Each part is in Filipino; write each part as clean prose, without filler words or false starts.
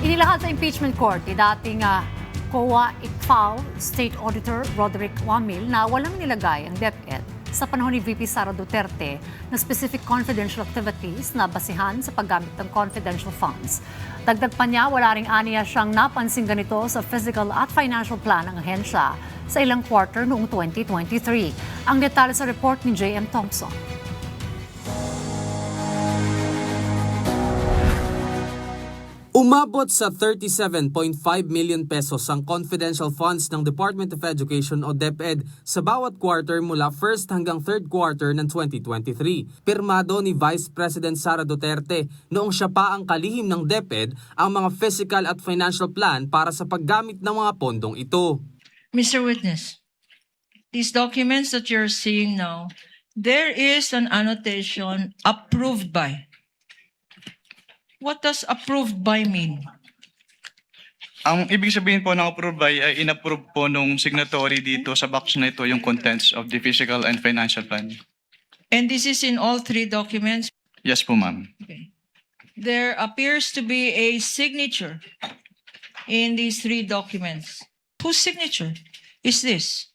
Inilahad sa impeachment court ni dating COA ICFAO State Auditor Roderick Wamil na walang nilagay ang DepEd sa panahon ni VP Sara Duterte na specific confidential activities na basihan sa paggamit ng confidential funds. Dagdag pa niya, wala ring aniya siyang napansing ganito sa physical at financial plan ng ahensya sa ilang quarter noong 2023. Ang detalye sa report ni J.M. Thompson. Umabot sa 37.5 million pesos ang confidential funds ng Department of Education o DepEd sa bawat quarter mula first hanggang third quarter ng 2023. Pirmado ni Vice President Sara Duterte noong siya pa ang kalihim ng DepEd ang mga physical at financial plan para sa paggamit ng mga pondong ito. Mr. Witness, these documents that you're seeing now, there is an annotation approved by. What does approved by mean? Ang ibig sabihin po ng approved by ay inapprove po nung signatory dito sa box na ito yung contents of the physical and financial plan. And this is in all three documents? Yes po, ma'am. Okay. There appears to be a signature in these three documents. Whose signature is this?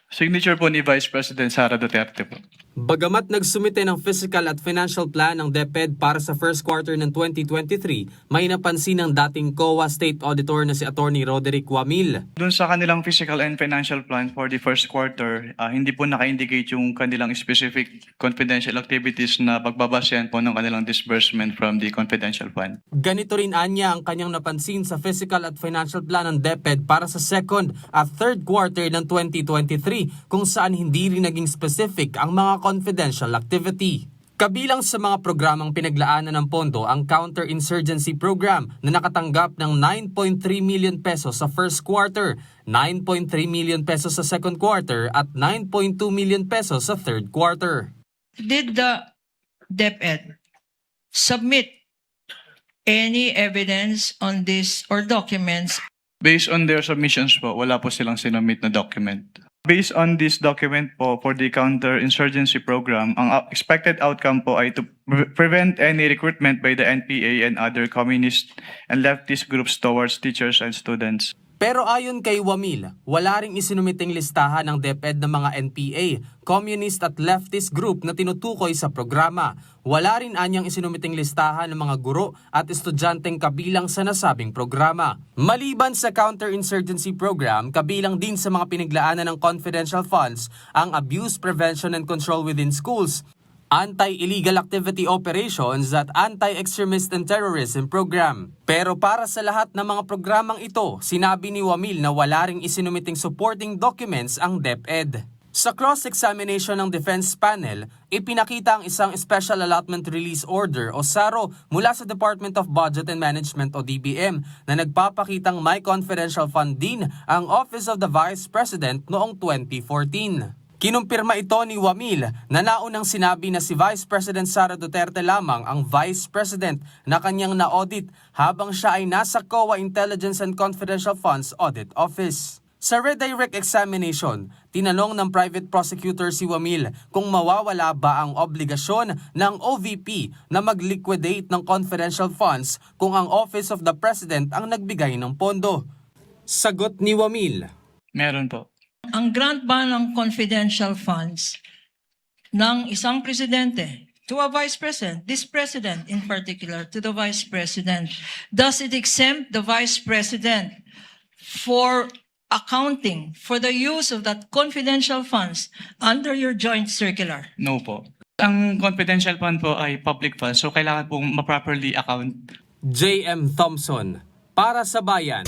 Signature po ni Vice President Sara Duterte po. Bagamat nagsumite ng physical at financial plan ng DepEd para sa first quarter ng 2023, may napansin ng dating COA State Auditor na si Attorney Roderick Wamil. Doon sa kanilang physical and financial plan for the first quarter, hindi po naka-indicate yung kanilang specific confidential activities na pagbabasehan po ng kanilang disbursement from the confidential fund. Ganito rin anya ang kanyang napansin sa physical at financial plan ng DepEd para sa second at third quarter ng 2023 kung saan hindi rin naging specific ang mga confidential activity. Kabilang sa mga programang pinaglaanan ng pondo ang Counterinsurgency Program na nakatanggap ng 9.3 million pesos sa first quarter, 9.3 million pesos sa second quarter at 9.2 million pesos sa third quarter. Did the DepEd submit any evidence on this or documents? Based on their submissions po, wala po silang sinumit na document. Based on this document po for the counterinsurgency program, ang expected outcome po ay to prevent any recruitment by the NPA and other communist and leftist groups towards teachers and students. Pero ayon kay Wamil, wala ring isinumiting listahan ng DepEd ng mga NPA, communist at leftist group na tinutukoy sa programa. Wala rin anyang isinumiting listahan ng mga guro at estudyanteng kabilang sa nasabing programa. Maliban sa counterinsurgency program, kabilang din sa mga pinaglaanan ng confidential funds ang abuse prevention and control within schools, anti-illegal activity operations at anti-extremist and terrorism program. Pero para sa lahat ng mga programang ito, sinabi ni Wamil na wala ring isinumiting supporting documents ang DepEd. Sa cross-examination ng defense panel, ipinakita ang isang Special Allotment Release Order o SARO mula sa Department of Budget and Management o DBM na nagpapakitang may confidential fund din ang Office of the Vice President noong 2014. Kinumpirma ito ni Wamil na naunang sinabi na si Vice President Sara Duterte lamang ang Vice President na kanyang na-audit habang siya ay nasa COA Intelligence and Confidential Funds Audit Office. Sa redirect examination, tinanong ng private prosecutor si Wamil kung mawawala ba ang obligasyon ng OVP na mag-liquidate ng confidential funds kung ang Office of the President ang nagbigay ng pondo. Sagot ni Wamil, Meron po. Ang grant ba ng confidential funds ng isang presidente to a vice president, this president in particular, to the vice president, does it exempt the vice president for accounting for the use of that confidential funds under your joint circular? No po. Ang confidential fund po ay public fund, so kailangan pong ma-properly account. J.M. Thompson, para sa Bayan.